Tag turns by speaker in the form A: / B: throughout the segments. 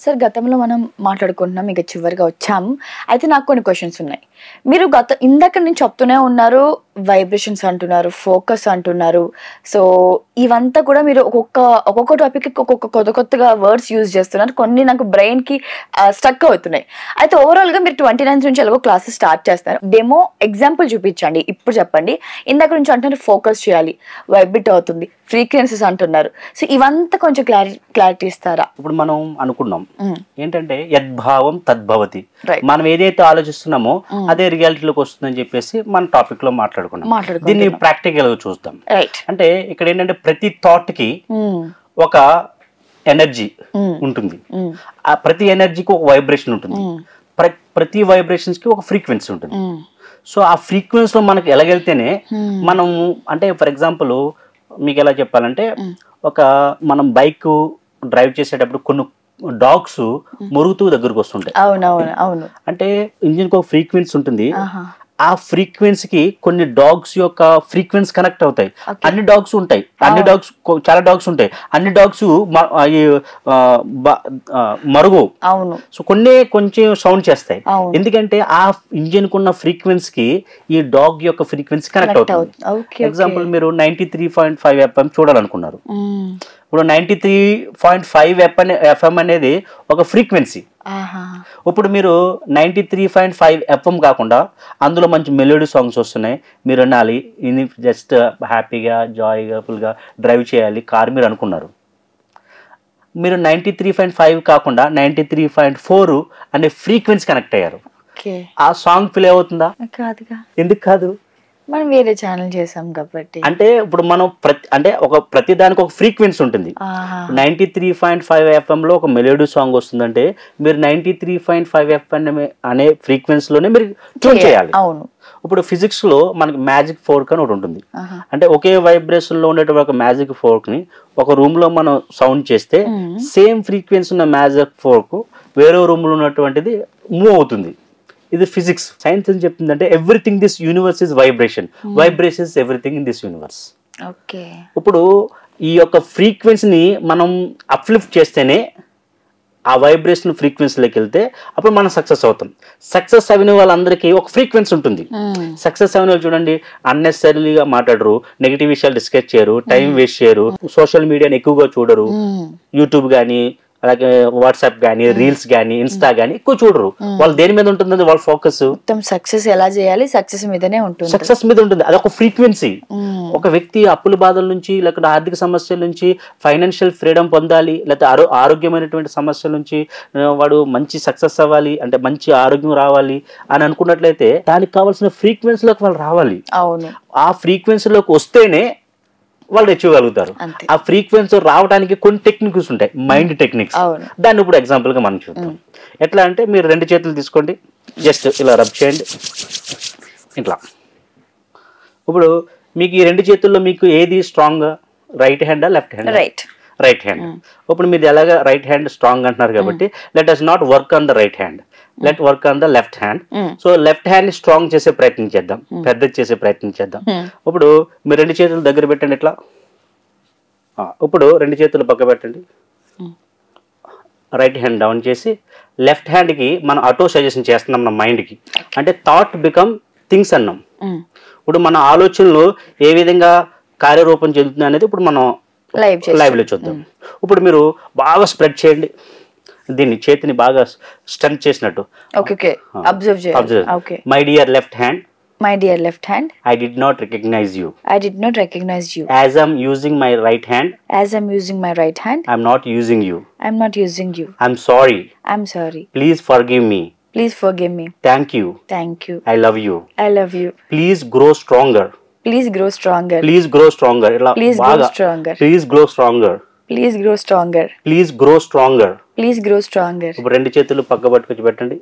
A: Sir గతంలో మనం మాట్లాడుకుంటున్నాం, ఇక చివరిగా వచ్చాము. అయితే నాకు కొన్ని క్వశ్చన్స్ ఉన్నాయి. మీరు ఇందాక నుంచి చెప్తూనే ఉన్నారు, వైబ్రేషన్స్ అంటున్నారు, ఫోకస్ అంటున్నారు. సో ఇవంతా కూడా మీరు ఒక్కొక్క టాపిక్కి ఒక్కొక్క కొత్తగా వర్డ్స్ యూజ్ చేస్తున్నారు. కొన్ని నాకు బ్రెయిన్కి స్టక్ అవుతున్నాయి. అయితే ఓవరాల్గా మీరు 29th నుంచి ఎలాగో క్లాసెస్ స్టార్ట్ చేస్తారు. డెమో ఎగ్జాంపుల్ చూపించండి. ఇప్పుడు చెప్పండి. ఇందాక నుంచి అంటున్నారు ఫోకస్ చేయాలి, వైబ్రేట్ అవుతుంది, ఫ్రీక్వెన్సీస్ అంటున్నారు. సో ఇవంతా కొంచెం క్లారిటీ ఇస్తారా?
B: ఇప్పుడు మనం అనుకున్నాం ఏంటంటే యద్భావం తద్భవతి, మనం ఏదైతే ఆలోచిస్తున్నామో అదే రియాలిటీలోకి వస్తుందని చెప్పేసి మన టాపిక్ లో మాట్లాడుకున్నాం. దీన్ని ప్రాక్టికల్ గా చూద్దాం. అంటే ఇక్కడ ఏంటంటే ప్రతి థాట్ కి ఒక ఎనర్జీ ఉంటుంది, ఆ ప్రతి ఎనర్జీకి ఒక వైబ్రేషన్ ఉంటుంది, ప్రతి వైబ్రేషన్స్ కి ఒక ఫ్రీక్వెన్సీ ఉంటుంది. సో ఆ ఫ్రీక్వెన్సీ లో మనకి ఎలాగెళ్తేనే మనం, అంటే ఫర్ ఎగ్జాంపుల్ మీకు ఎలా చెప్పాలంటే, మనం బైక్ డ్రైవ్ చేసేటప్పుడు కొన్ని డాగ్స్ మురుగుతూ దగ్గరకు వస్తుంటాయి. అంటే ఇంజిన్ కు ఒక ఫ్రీక్వెన్సీ ఉంటుంది. ఆ ఫ్రీక్వెన్సీకి కొన్ని డాగ్స్ యొక్క ఫ్రీక్వెన్సీ కనెక్ట్ అవుతాయి. అన్ని డాగ్స్ ఉంటాయి, చాలా డాగ్స్ ఉంటాయి, అన్ని డాగ్స్ మరుగు. సో కొంచెం సౌండ్ చేస్తాయి, ఎందుకంటే ఆ ఇంజిన్ కున్న ఫ్రీక్వెన్సీకి ఈ డాగ్ యొక్క ఫ్రీక్వెన్సీ కనెక్ట్ అవుతుంది. ఎగ్జాంపుల్ మీరు 93.5 FM చూడాలనుకున్నారు. ఇప్పుడు 93.5 FM అనేది ఒక ఫ్రీక్వెన్సీ. ఇప్పుడు మీరు 93.5 FM కాకుండా అందులో మంచి మెలోడీ సాంగ్స్ వస్తున్నాయి, మీరు వినాలి, ఇది జస్ట్ హ్యాపీగా జాయ్గా ఫుల్గా డ్రైవ్ చేయాలి కార్ మీరు అనుకున్నారు. మీరు 93.5 కాకుండా 93.4 అనే ఫ్రీక్వెన్సీ కనెక్ట్ అయ్యారు. ఆ సాంగ్ ప్లే అవుతుందా? ఎందుకు కాదు?
A: మనం వేరే ఛానల్ చేసాం కాబట్టి.
B: అంటే ఇప్పుడు మనం ప్రతి దానికి ఒక ఫ్రీక్వెన్సీ ఉంటుంది. 93.5 FM లో ఒక మెలోడీ సాంగ్ వస్తుందంటే మీరు 93.5 FM అనే ఫ్రీక్వెన్సీలోనే మీరు ట్యూన్ చేయాలి. ఇప్పుడు ఫిజిక్స్ లో మనకి మ్యాజిక్ ఫోర్క్ అని ఒకటి ఉంటుంది. అంటే ఒకే వైబ్రేషన్ లో ఉండేటువంటి ఒక మ్యాజిక్ ఫోర్క్ ని ఒక రూమ్ లో మనం సౌండ్ చేస్తే సేమ్ ఫ్రీక్వెన్సీ ఉన్న మ్యాజిక్ ఫోర్క్ వేరే రూమ్ లో ఉన్నటువంటిది మూవ్ అవుతుంది. ఇది ఫిజిక్స్. సైన్స్ ఏం చెప్తుందంటే everything this universe is vibration, vibration is everything in this universe. ఇప్పుడు ఈ యొక్క ఫ్రీక్వెన్సీని మనం అప్లిఫ్ట్ చేస్తేనే ఆ వైబ్రేషన్ ఫ్రీక్వెన్సీలోకి వెళ్తే అప్పుడు మనం సక్సెస్ అవుతాం. సక్సెస్ అయిన వాళ్ళందరికీ ఒక ఫ్రీక్వెన్సీ ఉంటుంది. సక్సెస్ అయిన వాళ్ళు చూడండి, అన్నెసరీగా మాట్లాడరు, నెగిటివ్ విషయాలు డిస్కస్ చేయరు, టైం వేస్ట్ చేయరు, సోషల్ మీడియాని ఎక్కువగా చూడరు, యూట్యూబ్ కానీ అలాగే వాట్సాప్ గానీ, రీల్స్ గానీ, ఇన్స్టా గానీ ఎక్కువ చూడరు. వాళ్ళు దేని మీద ఉంటుంది వాళ్ళ ఫోకస్?
A: సక్సెస్ ఎలా చేయాలి, సక్సెస్ మీదనే ఉంటుంది.
B: సక్సెస్ మీద ఉంటుంది. అదొక ఫ్రీక్వెన్సీ. ఒక వ్యక్తి అప్పుల బాధల నుంచి, లేకపోతే ఆర్థిక సమస్యల నుంచి ఫైనాన్షియల్ ఫ్రీడమ్ పొందాలి, లేకపోతే ఆరోగ్యమైనటువంటి సమస్యల నుంచి వాడు మంచి సక్సెస్ అవ్వాలి, అంటే మంచి ఆరోగ్యం రావాలి అని అనుకున్నట్లయితే దానికి కావాల్సిన ఫ్రీక్వెన్సీలోకి వాళ్ళు రావాలి. ఆ ఫ్రీక్వెన్సీలోకి వస్తేనే వాళ్ళు తెచ్చుకోగలుగుతారు. ఆ ఫ్రీక్వెన్సీ రావడానికి కొన్ని టెక్నిక్స్ ఉంటాయి, మైండ్ టెక్నిక్స్. దాన్ని ఇప్పుడు ఎగ్జాంపుల్ గా మనం చూద్దాం. ఎట్లా అంటే మీరు 2 చేతులు తీసుకోండి, జస్ట్ ఇలా రబ్ చేయండి ఇట్లా. ఇప్పుడు మీకు ఈ 2 చేతుల్లో మీకు ఏది స్ట్రాంగ్, రైట్ హ్యాండా లెఫ్ట్ హ్యాండ్? Right hand. ఇప్పుడు మీరు ఎలాగా రైట్ హ్యాండ్ స్ట్రాంగ్ అంటున్నారు కాబట్టి let us not work on the right hand, let work on the left hand. So left hand ని స్ట్రాంగ్ చేసే ప్రయత్నం చేద్దాం, పెద్దది చేసే ప్రయత్నం చేద్దాం. ఇప్పుడు మీరు 2 చేతులు దగ్గర పెట్టండి ఇట్లా. ఇప్పుడు 2 చేతులు పక్క పెట్టండి, రైట్ హ్యాండ్ డౌన్ చేసి లెఫ్ట్ హ్యాండ్ కి మనం ఆటో సజెషన్ చేస్తున్నాం మన మైండ్ కి. అంటే థాట్ బికమ్ థింగ్స్ అన్నాం. ఇప్పుడు మన ఆలోచనలు ఏ విధంగా కార్యరూపం చెందుతుంది అనేది ఇప్పుడు మనం లైవ్ లో చూద్దాం. ఇప్పుడు మీరు బాగా స్ప్రెడ్ చేయండి దీన్ని, చేతిని బాగా స్ట్రెంత్ చేసినట్టు. My dear left hand,
A: my dear left hand,
B: I did not recognize you.
A: I did not recognize you.
B: As I'm using my right hand,
A: as I'm using my right hand,
B: I'm not using you.
A: I'm not using you.
B: I'm sorry.
A: I'm sorry.
B: Please forgive me.
A: Please forgive me.
B: Thank you.
A: Thank you.
B: I love you.
A: I love you.
B: Please grow stronger.
A: Please grow stronger.
B: Please grow stronger.
A: Please grow stronger.
B: Please grow stronger.
A: Please grow stronger.
B: Please grow stronger.
A: Please grow stronger.
B: ఇప్పుడు 2 చేతులు పక్క పట్టుకొచ్చి పెట్టండి.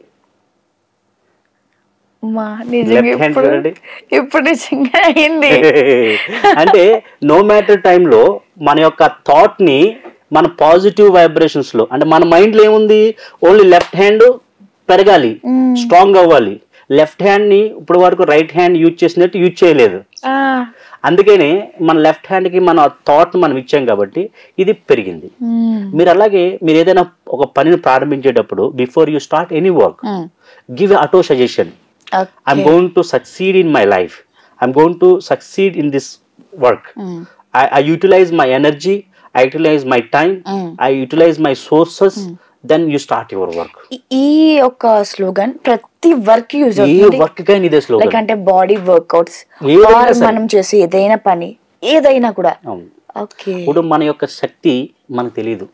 A: ఇప్పుడు నిజంగా అయింది.
B: అంటే no matter టైంలో మన యొక్క థాట్ ని మన పాజిటివ్ వైబ్రేషన్స్ లో, అంటే మన మైండ్ లో ఏముంది, ఓన్లీ లెఫ్ట్ హ్యాండ్ పెరగాలి, స్ట్రాంగ్ అవ్వాలి. లెఫ్ట్ హ్యాండ్ ని ఇప్పుడు వరకు రైట్ హ్యాండ్ యూజ్ చేసినట్టు యూజ్ చేయలేదు. అందుకనే మన లెఫ్ట్ హ్యాండ్కి మన థాట్ మనం ఇచ్చాం కాబట్టి ఇది పెరిగింది. మీరు అలాగే మీరు ఏదైనా ఒక పనిని ప్రారంభించేటప్పుడు before you start any work give auto suggestion. I'm going to succeed in my life, I'm going to succeed in this work. I utilize my energy, I utilize my time, I utilize my sources, then you start your work.
A: ఈ ఒక slogan ప్రతి work use
B: అవుతుంది. ఏ work కైనా ఇదే slogan.
A: Like అంటే body workouts, మనం చేసే ఏదైనా పని ఏదైనా కూడా. ఓకే.
B: ఇప్పుడు మన యొక్క శక్తి మనకు తెలియదు,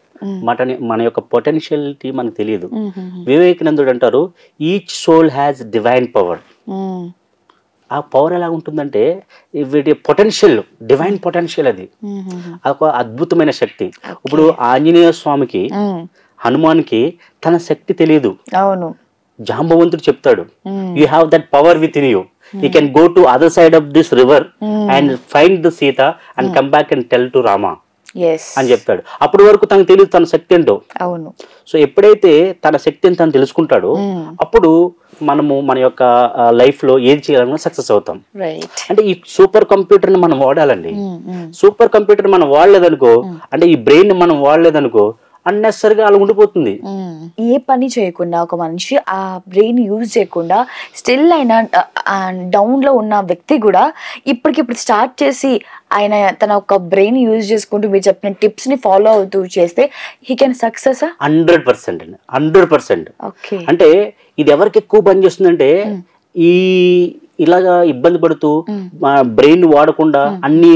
B: మన యొక్క పొటెన్షియాలిటీ మనకు తెలియదు. వివేకానందుడు అంటారు each soul has divine power. ఆ పవర్ ఎలా ఉంటుందంటే వీటి పొటెన్షియల్, డివైన్ పొటెన్షియల్, అది ఒక అద్భుతమైన శక్తి. ఇప్పుడు ఆంజనేయ స్వామికి, హనుమాన్కి తన శక్తి తెలియదు.
A: అవును.
B: జాంబవంతుడు చెప్తాడు you have that power with in you, you can go to other side of this river and find the Sita and come back and tell to Rama అని చెప్తాడు. అప్పటి వరకు తనకు తెలియదు తన శక్తి ఏంటో.
A: అవును.
B: సో ఎప్పుడైతే తన శక్తిని తను తెలుసుకుంటాడో అప్పుడు మనము మన యొక్క లైఫ్ లో ఏది చేయాలన్నా సక్సెస్ అవుతాం. అంటే ఈ సూపర్ కంప్యూటర్ ని మనం వాడాలండి. సూపర్ కంప్యూటర్ మనం వాడలేదనుకో, అంటే ఈ బ్రెయిన్ మనం వాడలేదనుకో, అన్నెసరిగా అలా ఉండిపోతుంది.
A: ఏ పని చేయకుండా ఒక మనిషి ఆ బ్రెయిన్ యూజ్ చేయకుండా స్టిల్ అయినా డౌన్ లో ఉన్న వ్యక్తి కూడా ఇప్పటికిప్పుడు స్టార్ట్ చేసి ఆయన తన ఒక బ్రెయిన్ యూజ్ చేసుకుంటూ మీరు చెప్పిన టిప్స్ ని ఫాలో అవుతూ చేస్తే హీ కెన్ సక్సెస్.
B: 100% అండి, 100%.
A: ఓకే.
B: అంటే ఇది ఎవరికి ఎక్కువ పని చేస్తుందంటే ఈ ఇలాగా ఇబ్బంది పడుతూ బ్రెయిన్ వాడకుండా అన్ని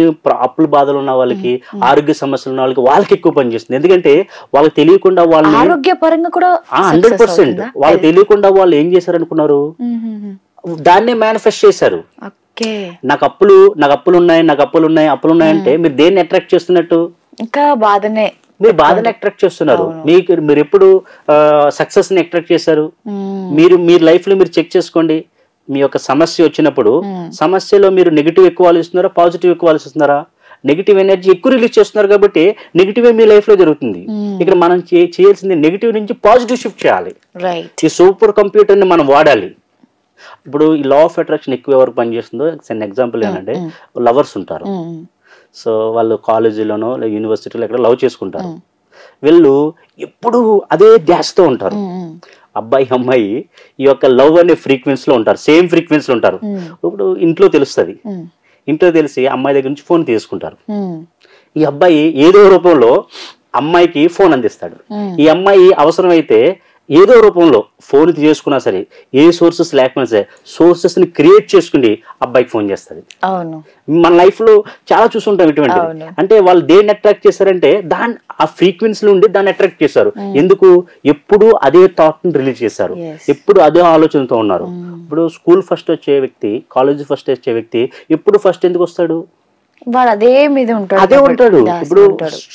B: అప్పుల బాధలు ఉన్న వాళ్ళకి, ఆరోగ్య సమస్యలు ఉన్న వాళ్ళకి ఎక్కువ పనిచేస్తుంది. ఎందుకంటే వాళ్ళకి తెలియకుండా వాళ్ళు
A: ఆరోగ్యపరంగా కూడా
B: 100% వాళ్ళకి తెలియకుండా వాళ్ళు ఏం చేశారు అనుకున్నారు, దాన్నే మేనిఫెస్ట్ చేశారు. నాకు అప్పులు ఉన్నాయి అంటే మీరు దేన్ని అట్రాక్ట్ చేస్తున్నట్టు?
A: ఇంకా బాధనే.
B: మీరు బాధని అట్రాక్ట్ చేస్తున్నారు. మీరు ఎప్పుడు సక్సెస్ ని అట్రాక్ట్ చేశారు? మీరు లైఫ్ లో మీరు చెక్ చేసుకోండి. మీ యొక్క సమస్య వచ్చినప్పుడు సమస్యలో మీరు నెగిటివ్ ఎక్కువ ఆలోచిస్తున్నారా, పాజిటివ్ ఎక్కువ ఆలోచిస్తున్నారా? నెగిటివ్ ఎనర్జీ ఎక్కువ రిలీజ్ చేస్తున్నారు కాబట్టి నెగిటివ్ మీ లైఫ్ లో జరుగుతుంది. ఇక్కడ మనం చేయాల్సింది నెగిటివ్ నుంచి పాజిటివ్ షిఫ్ట్ చేయాలి. ఈ సూపర్ కంప్యూటర్ ని మనం వాడాలి. ఇప్పుడు ఈ లా ఆఫ్ అట్రాక్షన్ ఎక్కువ ఎవరికి పనిచేస్తుందో ఎగ్జాంపుల్ ఏంటంటే లవర్స్ ఉంటారు. సో వాళ్ళు కాలేజీలోనో యూనివర్సిటీలో ఎక్కడ లవ్ చేసుకుంటారు. వీళ్ళు ఎప్పుడు అదే ధ్యాసతో ఉంటారు. అబ్బాయి అమ్మాయి ఈ యొక్క లవ్ అనే ఫ్రీక్వెన్సీలో ఉంటారు, సేమ్ ఫ్రీక్వెన్సీలో ఉంటారు. ఇప్పుడు ఇంట్లో తెలుస్తుంది, ఇంట్లో తెలిసి అమ్మాయి దగ్గర నుంచి ఫోన్ తీసుకుంటారు. ఈ అబ్బాయి ఏదో రూపంలో అమ్మాయికి ఫోన్ అందిస్తాడు. ఈ అమ్మాయి అవసరమైతే ఏదో రూపంలో ఫోన్ చేసుకున్నా సరే, ఏ సోర్సెస్ లేకపోయినా సరే సోర్సెస్ ని క్రియేట్ చేసుకుని అబ్బాయికి ఫోన్ చేస్తుంది. మన లైఫ్ లో చాలా చూసుంటాం ఇటువంటి. అంటే వాళ్ళు దేన్ని అట్రాక్ట్ చేశారంటే ఆ ఫ్రీక్వెన్సీ నుండి దాన్ని అట్రాక్ట్ చేశారు. ఎందుకు? ఎప్పుడు అదే థాట్ ని రిలీజ్ చేశారు, ఎప్పుడు అదే ఆలోచనతో ఉన్నారు. ఇప్పుడు స్కూల్ ఫస్ట్ వచ్చే వ్యక్తి, కాలేజ్ ఫస్ట్ వచ్చే వ్యక్తి ఎప్పుడు ఫస్ట్ ఎందుకు వస్తాడు?
A: అదే
B: ఉంటాడు. ఇప్పుడు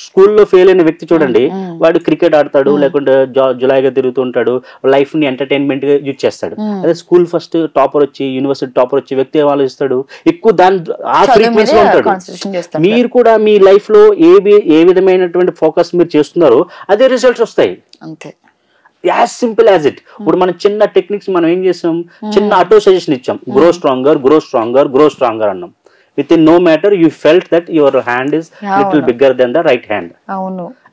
B: స్కూల్లో ఫెయిల్ అయిన వ్యక్తి చూడండి, వాడు క్రికెట్ ఆడతాడు, లేకుంటే జులాయిగా తిరుగుతూ ఉంటాడు, లైఫ్ ని ఎంటర్టైన్మెంట్ గా యూజ్ చేస్తాడు. అదే స్కూల్ ఫస్ట్ టాపర్ వచ్చి, యూనివర్సిటీ టాపర్ వచ్చి వ్యక్తి ఏం ఆలోచిస్తాడు? ఎక్కువ ఆ ఫ్రీక్వెన్సీ లో ఉంటాడు. మీరు కూడా మీ లైఫ్ లో ఏ విధమైనటువంటి ఫోకస్ మీరు చేస్తున్నారో అదే రిజల్ట్స్ వస్తాయి. అంతే, యాజ్ సింపుల్ యాజ్ ఇట్. ఇప్పుడు మనం చిన్న టెక్నిక్స్ మనం ఏం చేసాం, చిన్న ఆటో సజెషన్ ఇచ్చాం, grow stronger, grow stronger, grow stronger అన్నాం. Within no matter you felt that your hand is little bigger than the right hand.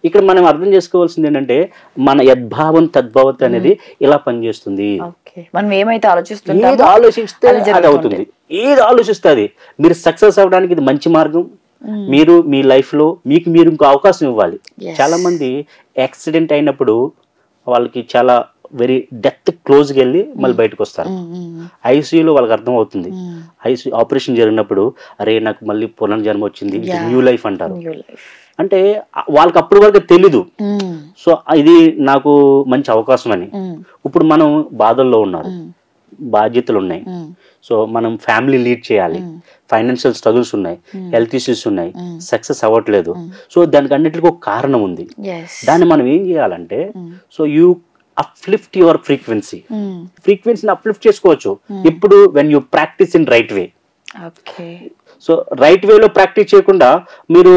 B: ఇక్కడ మనం అర్థం చేసుకోవాల్సింది ఏంటంటే మన యద్భావం తద్భవతి అనేది ఇలా పనిచేస్తుంది.
A: మనం ఏమైతే ఆలోచిస్తుంటామో,
B: ఏది ఆలోచిస్తే అది అవుతుంది, ఏది ఆలోచిస్తే అది. మీరు సక్సెస్ అవ్వడానికి ఇది మంచి మార్గం. మీరు మీ లైఫ్ లో మీరు ఇంకో అవకాశం ఇవ్వాలి. చాలా మంది యాక్సిడెంట్ అయినప్పుడు వాళ్ళకి చాలా వెరీ డెత్ క్లోజ్కి వెళ్ళి మళ్ళీ బయటకు వస్తారు. ఐసీయూలో వాళ్ళకి అర్థం అవుతుంది. ఐసీయూ ఆపరేషన్ జరిగినప్పుడు అరే నాకు మళ్ళీ పునర్జన్మ వచ్చింది, న్యూ లైఫ్ అంటారు. అంటే వాళ్ళకి అప్పటి వరకు తెలీదు. సో ఇది నాకు మంచి అవకాశం అని. ఇప్పుడు మనం బాధల్లో ఉన్నారు, బాధ్యతలు ఉన్నాయి, సో మనం ఫ్యామిలీ లీడ్ చేయాలి, ఫైనాన్షియల్ స్ట్రగుల్స్ ఉన్నాయి, హెల్త్ ఇష్యూస్ ఉన్నాయి, సక్సెస్ అవ్వట్లేదు. సో దానికి అన్నిటికీ ఒక కారణం ఉంది. దాన్ని మనం ఏం చేయాలంటే, సో యూ అప్లిఫ్ట్ యువర్ ఫ్రీక్వెన్సీని అప్లిఫ్ట్ చేసుకోవచ్చు ఇప్పుడు when you practice in right way. So right వేలో ప్రాక్టీస్ చేయకుండా మీరు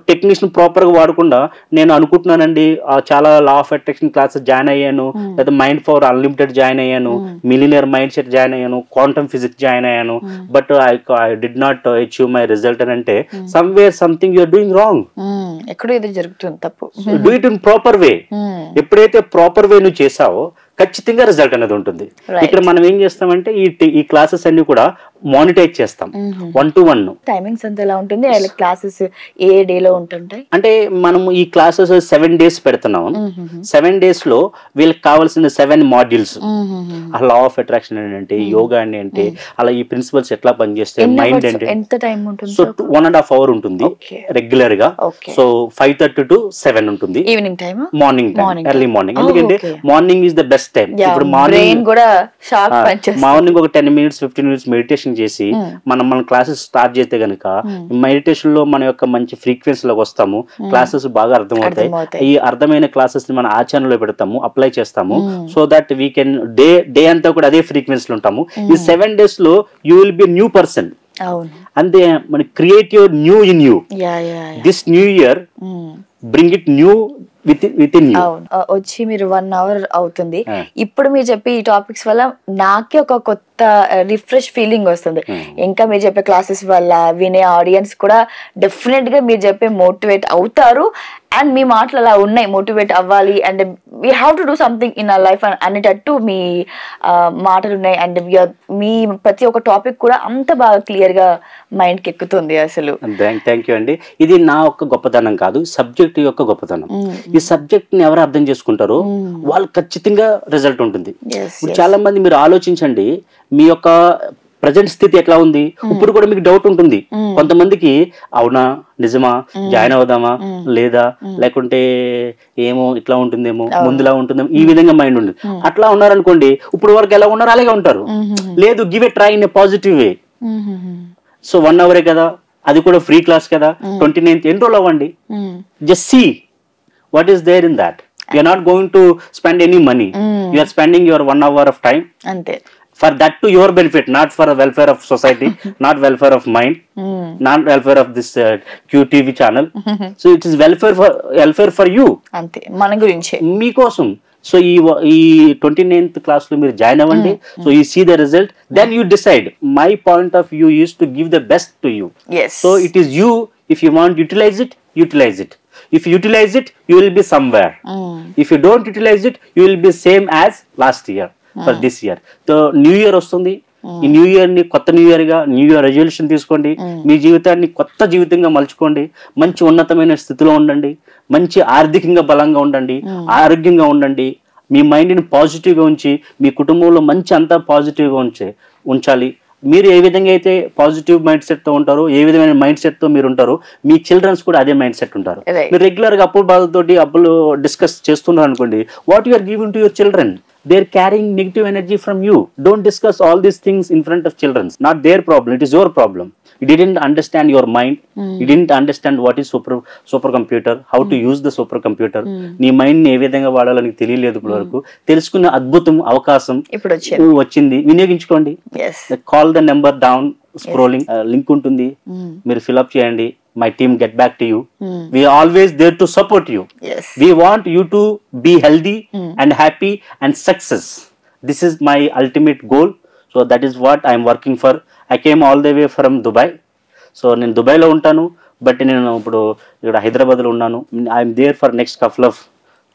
B: టెక్నిక్స్ ప్రాపర్గా వాడకుండా నేను అనుకుంటున్నానండి చాలా law of attraction classes join అయ్యాను, లేదా మైండ్ పవర్ అన్లిమిటెడ్ జాయిన్ అయ్యాను, మిలినియర్ మైండ్ సెట్ జాయిన్ అయ్యాను, క్వాంటమ్ ఫిజిక్స్ జాయిన్ అయ్యాను, but I did not achieve my result అని అంటే somewhere something you're doing wrong.
A: ఎక్కడో ఇది జరుగుతుంది తప్పు.
B: Do it in proper way. ఎప్పుడైతే ప్రాపర్ వే నువ్వు చేసావో ఖచ్చితంగా రిజల్ట్ అనేది ఉంటుంది. ఇక్కడ మనం ఏం చేస్తామంటే ఈ క్లాసెస్ అన్ని కూడా మానిటైజ్ చేస్తాం 1-to-1.
A: టైమింగ్స్ అంతా ఎలా ఉంటుంది, క్లాసెస్ ఏ డే లో ఉంటుంటాయి
B: అంటే మనం ఈ క్లాసెస్ 7 days పెడుతున్నాం. 7 days లో వీళ్ళకి కావాల్సిన 7 modules. ఆ లా ఆఫ్ అట్రాక్షన్ ఏంటంటే, యోగా అంటే, అలా ఈ ప్రిన్సిపల్స్ ఎట్లా పనిచేస్తాయి, మైండ్ అంటే.
A: ఎంత టైం ఉంటుంది?
B: సో 1.5 hour ఉంటుంది రెగ్యులర్ గా. సో 5:30 to 7 ఉంటుంది
A: evening time,
B: morning time, early morning. ఎందుకంటే morning is the best time. ఇప్పుడు మార్నింగ్ ఒక 10 minutes 15 minutes మెడిటేషన్ చేసి మన క్లాసెస్ స్టార్ట్ చేస్తే గనుక మెడిటేషన్ లో మన యొక్క మంచి ఫ్రీక్వెన్సీలోకి వస్తాము, క్లాసెస్ బాగా అర్థమవుతాయి. ఈ అర్థమైన క్లాసెస్ ని మన ఆచరణలో పెడతాము, అప్లై చేస్తాము. So that we can day అంతా కూడా అదే ఫ్రీక్వెన్సీలో ఉంటాము. ఈ 7 days లో you will be new person. అంతే, మన create your new in you. This new year bring it new within you.
A: వచ్చి మీరు 1 hour అవుతుంది. ఇప్పుడు మీరు చెప్పే ఈ టాపిక్స్ వల్ల నాకే ఒక కొత్త రిఫ్రెష్ ఫీలింగ్ వస్తుంది. ఇంకా మీరు చెప్పే క్లాసెస్ వల్ల వినే ఆడియన్స్ కూడా డెఫినెట్ గా మీరు చెప్పే మోటివేట్ అవుతారు. అండ్ మీ మాటలు అలా ఉన్నాయి, మోటివేట్ అవ్వాలి and we have to do something in our life అనేటట్టు మీ మాటలు ఉన్నాయి. అండ్ మీ ప్రతి ఒక్క టాపిక్ కూడా అంత బాగా క్లియర్ గా మైండ్ కి ఎక్కుతుంది అసలు.
B: థ్యాంక్ యూ అండి. ఇది నా యొక్క గొప్పతనం కాదు, సబ్జెక్ట్ యొక్క గొప్పతనం. ఈ సబ్జెక్ట్ ని ఎవరు అర్థం చేసుకుంటారో వాళ్ళు ఖచ్చితంగా రిజల్ట్ ఉంటుంది. చాలా మంది మీరు ఆలోచించండి, మీ యొక్క ప్రజెంట్ స్థితి ఎట్లా ఉంది, ఇప్పుడు కూడా మీకు డౌట్ ఉంటుంది. కొంతమందికి అవునా నిజమా, జాయిన్ అవుదామా లేదా, లేకుంటే ఏమో ఇట్లా ఉంటుందేమో, ముందులా ఉంటుందేమో, ఈ విధంగా మైండ్ ఉంటుంది. అట్లా ఉన్నారనుకోండి, ఇప్పుడు వరకు ఎలా ఉన్నారు అలాగే ఉంటారు. లేదు, give a try in a positive way. So 1 hour కదా, అది కూడా ఫ్రీ క్లాస్ కదా, 29th ఎన్రోల్ అవ్వండి. Just see what is there in that. You are not going to spend any money. You are spending your 1 hour of time
A: ante
B: for that to your benefit, not for the welfare of society, not welfare of mind, not welfare of this QTV channel. So it is welfare for you,
A: ante మన గురించి
B: మీ కోసం. So ఈ 29th class లో మీరు join అవ్వండి. So you see the result, then you decide. My point of view is to give the best to you. So it is you. If you want utilize it, utilize it. If you utilize it, you will be somewhere. If you don't utilize it, you will be same as last year for this year. So new year వస్తుంది. ఈ new year ని కొత్త new year గా new year resolution తీసుకోండి. మీ జీవితాన్ని కొత్త జీవితంగా మలుచుకోండి. మంచి ఉన్నతమైన స్థితిలో ఉండండి, మంచి ఆర్థికంగా బలంగా ఉండండి, ఆరోగ్యంగా ఉండండి. మీ మైండ్ ని పాజిటివ్ గా ఉంచి, మీ కుటుంబంలో మంచి అంతా పాజిటివ్ గా ఉంచాలి. మీరు ఏ విధంగా అయితే పాజిటివ్ మైండ్ సెట్ తో ఉంటారో, ఏ విధమైన మైండ్ సెట్ తో మీరు ఉంటారో, మీ చిల్డ్రన్స్ కూడా అదే మైండ్ సెట్ ఉంటారు. మీరు రెగ్యులర్ గా అప్పులు డిస్కస్ చేస్తున్నారు అనుకోండి, what you are giving to your children, they are carrying negative energy from you. Don't discuss all these things in front of children. Not their problem, it is your problem. You didn't understand your mind. You didn't understand what is supercomputer, how to use the supercomputer. నీ mind ని ఏ విధంగా వాడాలని తెలియలేదు ఇప్పటి వరకు. తెలుసుకున్న అద్భుతం అవకాశం ఇప్పుడు వచ్చింది, వినియోగించుకోండి. Call the number down scrolling, link ఉంటుంది, మీరు ఫిల్అప్ చేయండి. My team get back to you. We are always there to support you. We want you to be healthy and happy and success. This is my ultimate goal. So that is what I am working for. I came all the way from Dubai. So నేను దుబాయ్లో ఉంటాను, but నేను ఇప్పుడు ఇక్కడ హైదరాబాద్లో ఉన్నాను. I am there for next couple of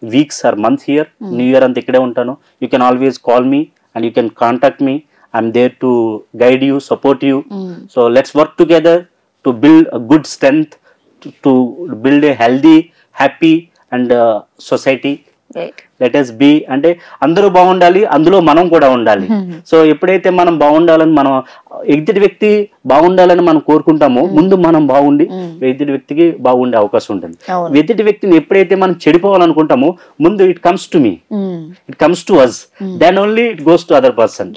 B: weeks or months here. New Year అంతా ఇక్కడే ఉంటాను. You can always call me and you can contact me. I am there to guide you, support you. So let's work together to build a good strength, to build a healthy, happy and society. Let us be. అంటే అందరూ బాగుండాలి, అందులో మనం కూడా ఉండాలి. So ఎప్పుడైతే మనం బాగుండాలని, మనం ఎదుటి వ్యక్తి బాగుండాలని మనం కోరుకుంటామో, ముందు మనం బాగుండి ఎదుటి వ్యక్తికి బాగుండే అవకాశం ఉంటుంది. ఎదుటి వ్యక్తిని ఎప్పుడైతే మనం చెడిపోవాలనుకుంటామో, ముందు it comes to me, it comes to us, then only it goes to other person.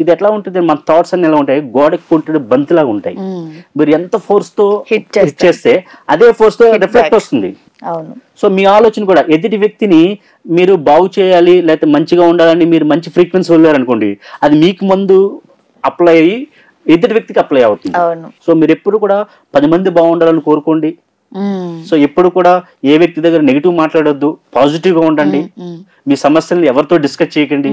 B: ఇది ఎట్లా ఉంటుంది, మన థాట్స్ అన్ని ఎలా ఉంటాయి, గోడకి పుట్టిన బంతిలాగా ఉంటాయి. మీరు ఎంత ఫోర్స్ తో హిట్ చేస్తే అదే ఫోర్స్ తో రిఫ్లెక్ట్ వస్తుంది. సో మీ ఆలోచన కూడా ఎదుటి వ్యక్తిని మీరు బాగు చేయాలి, లేకపోతే మంచిగా ఉండాలని మీరు మంచి ఫ్రీక్వెన్సీ వెళ్ళారనుకోండి, అది మీకు ముందు అప్లై అయ్యి ఎదుటి వ్యక్తికి అప్లై అవుతుంది.
A: అవును.
B: సో మీరు ఎప్పుడు కూడా 10 మంది బాగుండాలని కోరుకోండి. సో ఎప్పుడు కూడా ఏ వ్యక్తి దగ్గర నెగిటివ్ మాట్లాడొద్దు, పాజిటివ్గా ఉండండి. మీ సమస్యలను ఎవరితో డిస్కస్ చేయకండి.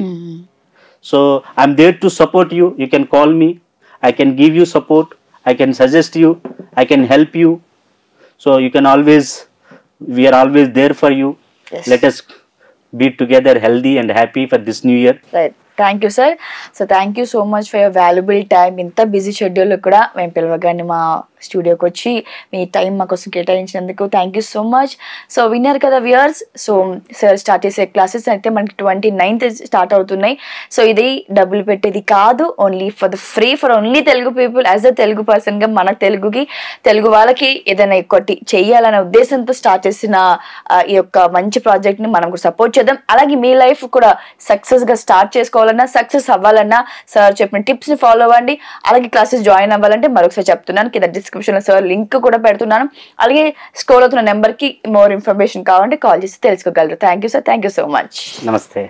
B: So I'm there to support you. You can call me. I can give you support. I can suggest you. I can help you. So you can always, we're always there for you. Let us be together healthy and happy for this new year.
A: Right. Thank you sir. So thank you so much for your valuable time. ఇంత busy షెడ్యూల్లో కూడా మేము పిలవగానే మా స్టూడియోకి వచ్చి మీ time మా కోసం కేటాయించినందుకు thank you so much. So విన్నారు కదా వ్యూయర్స్. సో సార్ స్టార్ట్ చేసే క్లాసెస్ అయితే మనకి 29th స్టార్ట్ అవుతున్నాయి. సో ఇది డబ్బులు పెట్టేది కాదు, only for the free for only Telugu people. As a Telugu పర్సన్గా మన తెలుగు వాళ్ళకి ఏదైనా ఒకటి చెయ్యాలనే ఉద్దేశంతో స్టార్ట్ చేసిన ఈ యొక్క మంచి ప్రాజెక్ట్ని మనం కూడా సపోర్ట్ చేద్దాం. అలాగే మీ లైఫ్ కూడా సక్సెస్గా స్టార్ట్ చేసుకోవాలన్నా, సక్సెస్ అవ్వాలన్నా సార్ చెప్పిన టిప్స్ని ఫాలో అవ్వండి. అలాగే క్లాసెస్ జాయిన్ అవ్వాలంటే మరొకసారి చెప్తున్నాను, కింద డిస్క్రిప్షన్లో సార్ లింక్ కూడా పెడుతున్నాను. అలాగే స్క్రోల్ అవుతున్న నెంబర్కి మోర్ ఇన్ఫర్మేషన్ కావాలంటే కాల్ చేసి తెలుసుకోగలరు. Thank you sir. Thank you so much.
B: నమస్తే.